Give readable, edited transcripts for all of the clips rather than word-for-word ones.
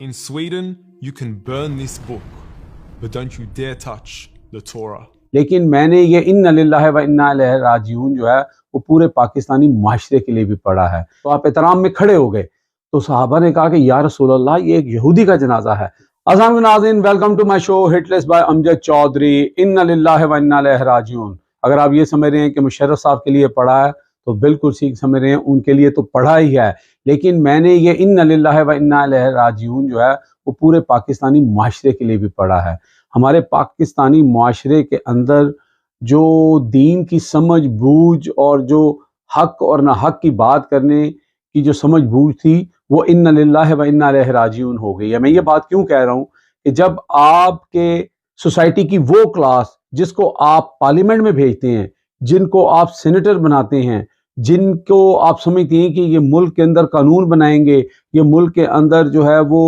In Sweden, you can burn this book, but don't you dare touch the Torah. لیکن میں نے یہ اِنَّ لِلَّهِ وَإِنَّا إِلَيْهِ راجعون جو ہے وہ پورے پاکستانی معاشرے کے لیے بھی پڑھا ہے۔ تو آپ احترام میں کھڑے ہو گئے تو صحابہ نے کہا کہ یا رسول اللہ یہ ایک یہودی کا جنازہ ہے۔ السلام علیکم ناظرین، welcome to my show hit list by Amjad Chaudhry, اِنَّ لِلَّهِ وَإِنَّا إِلَيْهِ راجعون۔ اگر آپ یہ سمجھ رہے ہیں کہ مشرف صاحب کے لیے پڑھا ہے تو بالکل ٹھیک سمجھ رہے ہیں، ان کے لیے تو پڑھا ہی ہے، لیکن میں نے یہ اِنَّ لِلَّهِ وَإِنَّا إِلَيْهِ راجعون جو ہے وہ پورے پاکستانی معاشرے کے لیے بھی پڑھا ہے۔ ہمارے پاکستانی معاشرے کے اندر جو دین کی سمجھ بوجھ اور جو حق اور نہ حق کی بات کرنے کی جو سمجھ بوجھ تھی وہ اِنَّ لِلَّهِ وَإِنَّا إِلَيْهِ راجعون ہو گئی ہے۔ میں یہ بات کیوں کہہ رہا ہوں کہ جب آپ کے سوسائٹی کی وہ کلاس جس کو آپ پارلیمنٹ میں بھیجتے ہیں، جن کو آپ سینیٹر بناتے ہیں، جن کو آپ سمجھتے ہیں کہ یہ ملک کے اندر قانون بنائیں گے، یہ ملک کے اندر جو ہے وہ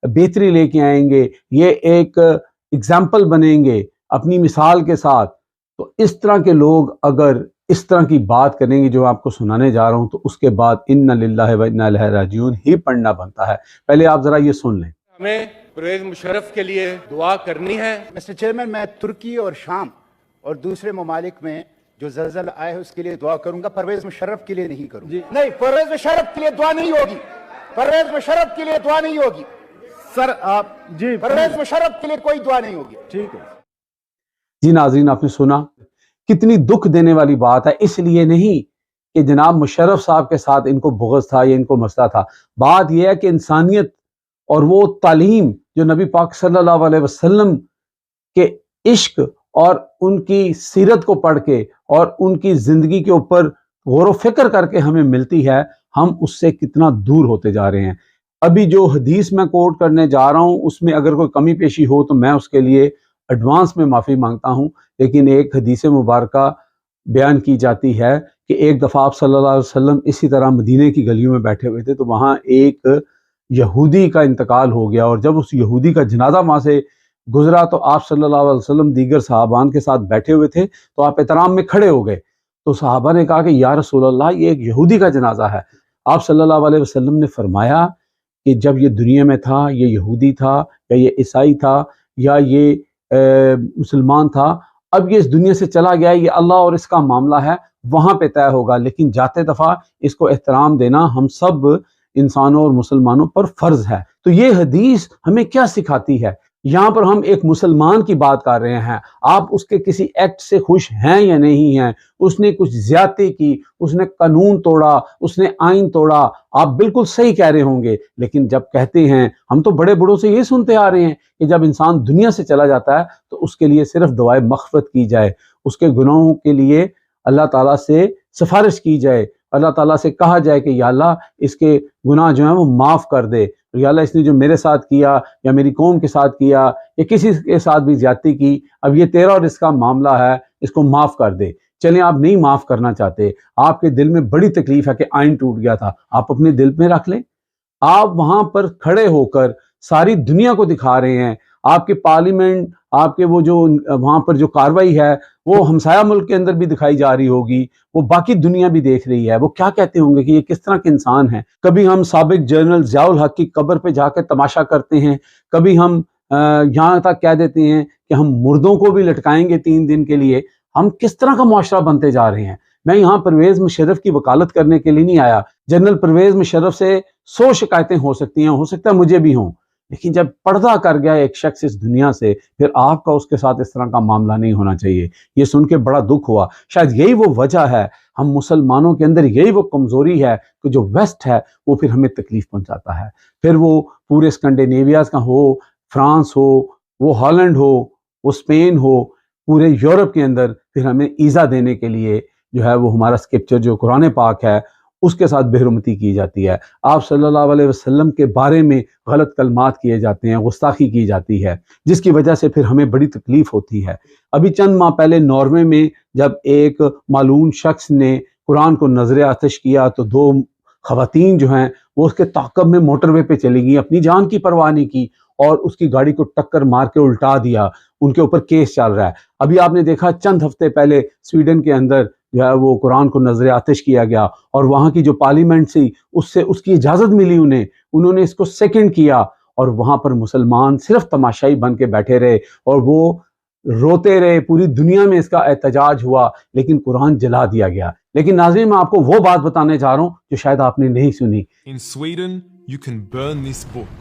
بہتری لے کے آئیں گے، یہ ایک اگزامپل بنیں گے اپنی مثال کے ساتھ، تو اس طرح کے لوگ اگر اس طرح کی بات کریں گے جو آپ کو سنانے جا رہا ہوں تو اس کے بعد اِنَّ لِلَّهِ وَإِنَّا إِلَيْهِ راجعون ہی پڑھنا بنتا ہے۔ پہلے آپ ذرا یہ سن لیں۔ ہمیں پرویز مشرف کے لیے دعا کرنی ہے۔ مسٹر چیئرمین، میں ترکی اور شام اور دوسرے ممالک میں جو زلزلہ آئے اس کے لیے دعا کروں گا، پرویز مشرف کے لیے نہیں کروں گا۔ نہیں، پرویز مشرف کے لیے دعا نہیں ہوگی، پرویز مشرف کے لیے دعا نہیں ہوگی سر آپ جی پرویز مشرف کے لیے کوئی دعا نہیں ہوگی۔ ٹھیک ہے جی ناظرین، آپ نے سنا کتنی دکھ دینے والی بات ہے۔ اس لیے نہیں کہ جناب مشرف صاحب کے ساتھ ان کو بغض تھا یا ان کو مسئلہ تھا، بات یہ ہے کہ انسانیت اور وہ تعلیم جو نبی پاک صلی اللہ علیہ وسلم کے عشق اور ان کی سیرت کو پڑھ کے اور ان کی زندگی کے اوپر غور و فکر کر کے ہمیں ملتی ہے، ہم اس سے کتنا دور ہوتے جا رہے ہیں۔ ابھی جو حدیث میں کوٹ کرنے جا رہا ہوں اس میں اگر کوئی کمی پیشی ہو تو میں اس کے لیے ایڈوانس میں معافی مانگتا ہوں، لیکن ایک حدیث مبارکہ بیان کی جاتی ہے کہ ایک دفعہ آپ صلی اللہ علیہ وسلم اسی طرح مدینے کی گلیوں میں بیٹھے ہوئے تھے تو وہاں ایک یہودی کا انتقال ہو گیا، اور جب اس یہودی کا جنازہ وہاں سے گزرا تو آپ صلی اللہ علیہ وسلم دیگر صحابان کے ساتھ بیٹھے ہوئے تھے تو آپ احترام میں کھڑے ہو گئے تو صحابہ نے کہا کہ یا رسول اللہ یہ ایک یہودی کا جنازہ ہے۔ آپ صلی اللہ علیہ وسلم نے فرمایا کہ جب یہ دنیا میں تھا یہ یہودی تھا یا یہ عیسائی تھا یا یہ مسلمان تھا، اب یہ اس دنیا سے چلا گیا، یہ اللہ اور اس کا معاملہ ہے، وہاں پہ طے ہوگا، لیکن جاتے دفعہ اس کو احترام دینا ہم سب انسانوں اور مسلمانوں پر فرض ہے۔ تو یہ حدیث ہمیں کیا سکھاتی ہے؟ یہاں پر ہم ایک مسلمان کی بات کر رہے ہیں، آپ اس کے کسی ایکٹ سے خوش ہیں یا نہیں ہیں، اس نے کچھ زیادتی کی، اس نے قانون توڑا، اس نے آئین توڑا، آپ بالکل صحیح کہہ رہے ہوں گے، لیکن جب کہتے ہیں، ہم تو بڑے بڑوں سے یہ سنتے آ رہے ہیں کہ جب انسان دنیا سے چلا جاتا ہے تو اس کے لیے صرف دعائے مغفرت کی جائے، اس کے گناہوں کے لیے اللہ تعالیٰ سے سفارش کی جائے، اللہ تعالیٰ سے کہا جائے کہ یا اللہ اس کے گناہ جو ہیں وہ معاف کر دے، یا اللہ اس نے جو میرے ساتھ کیا یا میری قوم کے ساتھ کیا یا کسی کے ساتھ بھی زیادتی کی، اب یہ تیرا اور اس کا معاملہ ہے، اس کو معاف کر دے۔ چلیں آپ نہیں معاف کرنا چاہتے، آپ کے دل میں بڑی تکلیف ہے کہ آئین ٹوٹ گیا تھا، آپ اپنے دل میں رکھ لیں۔ آپ وہاں پر کھڑے ہو کر ساری دنیا کو دکھا رہے ہیں، آپ کے پارلیمنٹ، آپ کے وہ جو وہاں پر جو کاروائی ہے وہ ہمسایہ ملک کے اندر بھی دکھائی جا رہی ہوگی، وہ باقی دنیا بھی دیکھ رہی ہے، وہ کیا کہتے ہوں گے کہ یہ کس طرح کے انسان ہیں۔ کبھی ہم سابق جنرل ضیاء الحق کی قبر پہ جا کے تماشا کرتے ہیں، کبھی ہم یہاں تک کہہ دیتے ہیں کہ ہم مردوں کو بھی لٹکائیں گے 3 دن کے لیے۔ ہم کس طرح کا معاشرہ بنتے جا رہے ہیں؟ میں یہاں پرویز مشرف کی وکالت کرنے کے لیے نہیں آیا، جنرل پرویز مشرف سے 100 شکایتیں ہو سکتی ہیں، ہو سکتا ہے مجھے بھی ہوں، لیکن جب پردہ کر گیا ایک شخص اس دنیا سے، پھر آپ کا اس کے ساتھ اس طرح کا معاملہ نہیں ہونا چاہیے۔ یہ سن کے بڑا دکھ ہوا، شاید یہی وہ وجہ ہے، ہم مسلمانوں کے اندر یہی وہ کمزوری ہے کہ جو ویسٹ ہے وہ پھر ہمیں تکلیف پہنچاتا ہے، پھر وہ پورے اسکینڈینیویاز کا ہو، فرانس ہو، وہ ہالینڈ ہو، وہ اسپین ہو، پورے یورپ کے اندر پھر ہمیں ایزا دینے کے لیے جو ہے وہ ہمارا اسکرپچر جو قرآن پاک ہے اس کے ساتھ بےحرمتی کی جاتی ہے، آپ صلی اللہ علیہ وسلم کے بارے میں غلط کلمات کیے جاتے ہیں، گستاخی کی جاتی ہے، جس کی وجہ سے پھر ہمیں بڑی تکلیف ہوتی ہے۔ ابھی چند ماہ پہلے ناروے میں جب ایک معلوم شخص نے قرآن کو نظر آتش کیا تو 2 خواتین جو ہیں وہ اس کے تعاقب میں موٹر وے پہ چلی گئیں، اپنی جان کی پرواہ نہیں کی اور اس کی گاڑی کو ٹکر مار کے الٹا دیا، ان کے اوپر کیس چل رہا ہے۔ ابھی آپ نے دیکھا چند ہفتے پہلے سویڈن کے اندر جو ہے وہ قرآن کو نظر آتش کیا گیا، اور وہاں کی جو پارلیمنٹ تھی اس سے اس کی اجازت ملی، انہوں نے اس کو سیکنڈ کیا، اور وہاں پر مسلمان صرف تماشائی بن کے بیٹھے رہے اور وہ روتے رہے، پوری دنیا میں اس کا احتجاج ہوا، لیکن قرآن جلا دیا گیا۔ لیکن ناظرین میں آپ کو وہ بات بتانے جا رہا ہوں جو شاید آپ نے نہیں سنی۔ In Sweden, you can burn this book,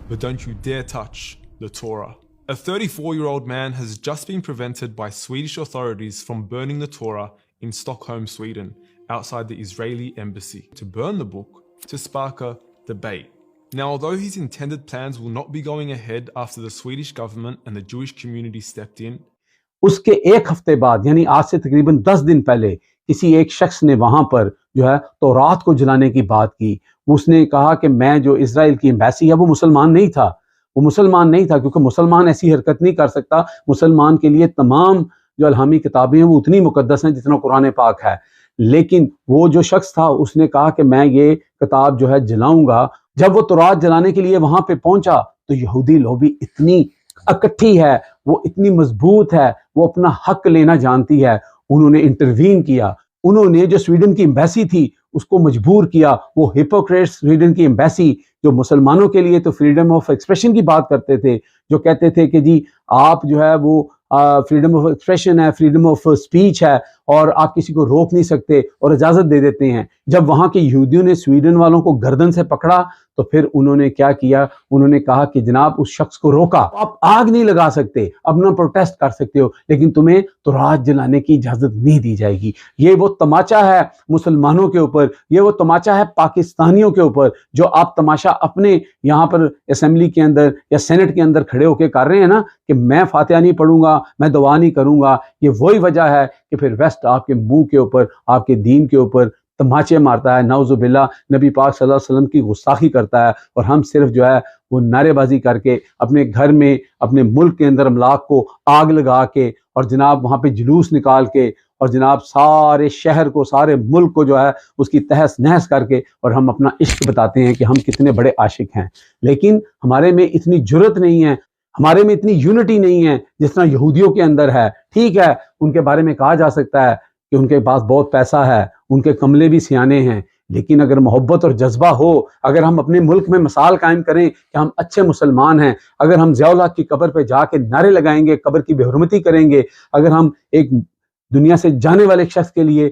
but don't you dare touch the Torah. A 34-year-old man has just been prevented by Swedish authorities from burning the Torah in Stockholm, Sweden, outside the Israeli embassy, to burn the book to spark a debate. Now, although his intended plans will not be going ahead after the Swedish government and the Jewish community stepped in, اس کے ایک ہفتے بعد یعنی آج سے تقریباً 10 دن پہلے کسی ایک شخص نے وہاں پر جو ہے تورات کو جلانے کی بات کی۔ اس نے کہا کہ میں جو اسرائیل کی ایمبیسی ہے وہ مسلمان نہیں تھا، کیونکہ مسلمان ایسی حرکت نہیں کر سکتا۔ مسلمان کے لیے تمام جو الہامی کتابیں ہیں وہ اتنی مقدس ہیں جتنا قرآن پاک ہے، لیکن وہ جو شخص تھا اس نے کہا کہ میں یہ کتاب جو ہے جلاؤں گا۔ جب وہ تورات جلانے کے لیے وہاں پہ پہنچا تو یہودی لوبی اتنی اکٹھی ہے، وہ اتنی مضبوط ہے، وہ اپنا حق لینا جانتی ہے۔ انہوں نے انٹروین کیا، انہوں نے جو سویڈن کی ایمبیسی تھی اس کو مجبور کیا۔ وہ ہپوکریٹ سویڈن کی ایمبیسی جو مسلمانوں کے لیے تو فریڈم آف ایکسپریشن کی بات کرتے تھے، جو کہتے تھے کہ جی آپ جو ہے وہ فریڈم آف ایکسپریشن ہے، فریڈم آف اسپیچ ہے، اور آپ کسی کو روک نہیں سکتے اور اجازت دے دیتے ہیں۔ جب وہاں کے یہودیوں نے سویڈن والوں کو گردن سے پکڑا تو پھر انہوں نے کیا کیا، انہوں نے کہا کہ جناب اس شخص کو روکا، آپ آگ نہیں لگا سکتے، اپنا پروٹیسٹ کر سکتے ہو، لیکن تمہیں تورات جلانے کی اجازت نہیں دی جائے گی۔ یہ وہ تماشا ہے مسلمانوں کے اوپر، یہ وہ تماشا ہے پاکستانیوں کے اوپر، جو آپ تماشا اپنے یہاں پر اسمبلی کے اندر یا سینٹ کے اندر کھڑے ہو کے کر رہے ہیں نا کہ میں فاتحہ نہیں پڑھوں گا، میں دعا نہیں کروں گا۔ یہ وہی وجہ ہے کہ پھر ویسٹ آپ کے منہ کے اوپر، آپ کے دین کے اوپر تماچے مارتا ہے، نعوذ باللہ، نبی پاک صلی اللہ علیہ وسلم کی گستاخی کرتا ہے، اور ہم صرف جو ہے وہ نعرے بازی کر کے اپنے گھر میں اپنے ملک کے اندر املاک کو آگ لگا کے اور جناب وہاں پہ جلوس نکال کے اور جناب سارے شہر کو، سارے ملک کو جو ہے اس کی تہس نہس کر کے اور ہم اپنا عشق بتاتے ہیں کہ ہم کتنے بڑے عاشق ہیں۔ لیکن ہمارے میں اتنی جرت نہیں ہے، ہمارے میں اتنی یونٹی نہیں ہے جس طرح یہودیوں کے اندر ہے۔ ٹھیک ہے، ان کے بارے میں کہا جا سکتا ہے کہ ان کے پاس بہت پیسہ ہے، ان کے کملے بھی سیانے ہیں، لیکن اگر محبت اور جذبہ ہو، اگر ہم اپنے ملک میں مثال قائم کریں کہ ہم اچھے مسلمان ہیں، اگر ہم ضیاء الحق کی قبر پہ جا کے نعرے لگائیں گے، قبر کی بے حرمتی کریں گے، اگر ہم ایک دنیا سے جانے والے شخص کے لیے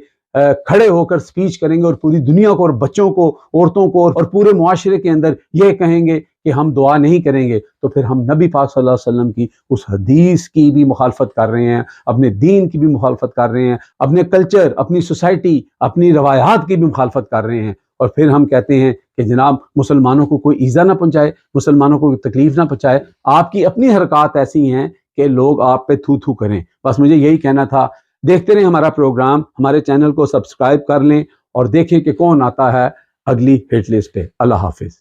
کھڑے ہو کر سپیچ کریں گے اور پوری دنیا کو اور بچوں کو، عورتوں کو اور پورے معاشرے کے اندر یہ کہیں گے کہ ہم دعا نہیں کریں گے، تو پھر ہم نبی پاک صلی اللہ علیہ وسلم کی اس حدیث کی بھی مخالفت کر رہے ہیں، اپنے دین کی بھی مخالفت کر رہے ہیں، اپنے کلچر، اپنی سوسائٹی، اپنی روایات کی بھی مخالفت کر رہے ہیں، اور پھر ہم کہتے ہیں کہ جناب مسلمانوں کو کوئی ایذا نہ پہنچائے، مسلمانوں کو کوئی تکلیف نہ پہنچائے۔ آپ کی اپنی حرکات ایسی ہیں کہ لوگ آپ پہ تھو تھو کریں۔ بس مجھے یہی کہنا تھا۔ دیکھتے رہیں ہمارا پروگرام، ہمارے چینل کو سبسکرائب کر لیں اور دیکھیں کہ کون آتا ہے اگلی ہٹ لسٹ پہ۔ اللہ حافظ۔